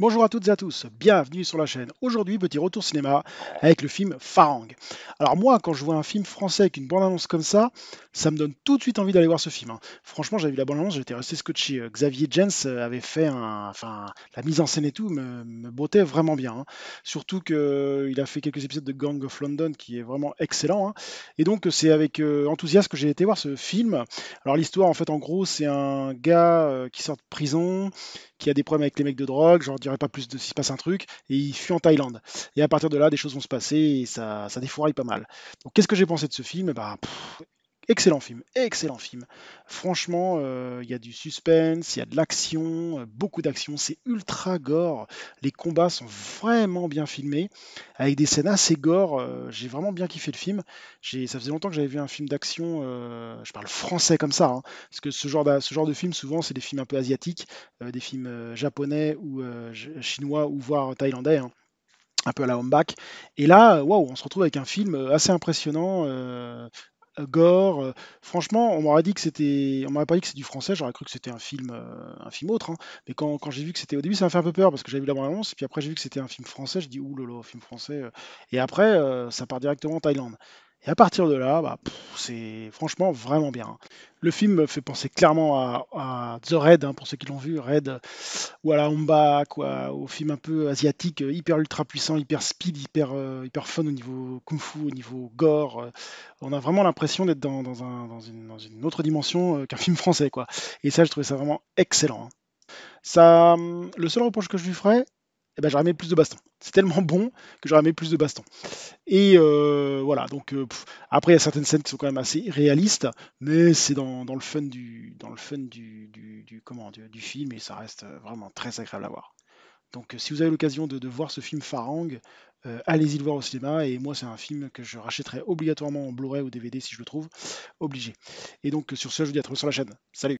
Bonjour à toutes et à tous, bienvenue sur la chaîne. Aujourd'hui, petit retour cinéma avec le film Farang. Alors moi, quand je vois un film français avec une bande-annonce comme ça me donne tout de suite envie d'aller voir ce film, hein. Franchement, j'avais vu la bande-annonce, j'étais resté scotché. Xavier Jens avait fait la mise en scène et tout me bottait vraiment bien, hein. Surtout qu'il a fait quelques épisodes de Gang of London qui est vraiment excellent, hein. Et donc c'est avec enthousiasme que j'ai été voir ce film. Alors l'histoire, en fait, en gros, c'est un gars qui sort de prison qui a des problèmes avec les mecs de drogue, j'en dirais pas plus de s'il se passe un truc, et il fuit en Thaïlande. Et à partir de là, des choses vont se passer et ça défouraille pas mal. Donc qu'est-ce que j'ai pensé de ce film? Excellent film, excellent film. Franchement, il y a du suspense, il y a de l'action, beaucoup d'action, c'est ultra gore. Les combats sont vraiment bien filmés, avec des scènes assez gore. J'ai vraiment bien kiffé le film. Ça faisait longtemps que j'avais vu un film d'action, je parle français comme ça, hein, parce que ce genre de film, souvent, c'est des films un peu asiatiques, des films japonais ou chinois ou voire thaïlandais, hein, un peu à la Home Back. Et là, waouh, on se retrouve avec un film assez impressionnant, gore. Franchement, on m'aurait pas dit que c'est du français, j'aurais cru que c'était un film autre, hein. Mais quand j'ai vu que c'était, au début, ça m'a fait un peu peur parce que j'avais vu la bande-annonce, puis après j'ai vu que c'était un film français, je dis ouh là là, film français. Et après, ça part directement en Thaïlande. Et à partir de là, c'est franchement vraiment bien, hein. Le film me fait penser clairement à The Raid, hein, pour ceux qui l'ont vu, Raid, ou à la Homba, quoi, au film un peu asiatique, hyper ultra puissant, hyper speed, hyper fun au niveau kung-fu, au niveau gore. On a vraiment l'impression d'être dans une autre dimension qu'un film français, quoi. Et ça, je trouvais ça vraiment excellent, hein. Le seul reproche que je lui ferais, eh ben, j'aurais aimé plus de baston. C'est tellement bon que j'aurais aimé plus de baston. Et voilà, donc après il y a certaines scènes qui sont quand même assez réalistes, mais c'est dans le fun du film et ça reste vraiment très agréable à voir. Donc si vous avez l'occasion de voir ce film Farang, allez-y le voir au cinéma et moi c'est un film que je rachèterai obligatoirement en Blu-ray ou DVD si je le trouve, obligé. Et donc sur ce, je vous dis à très bientôt sur la chaîne. Salut!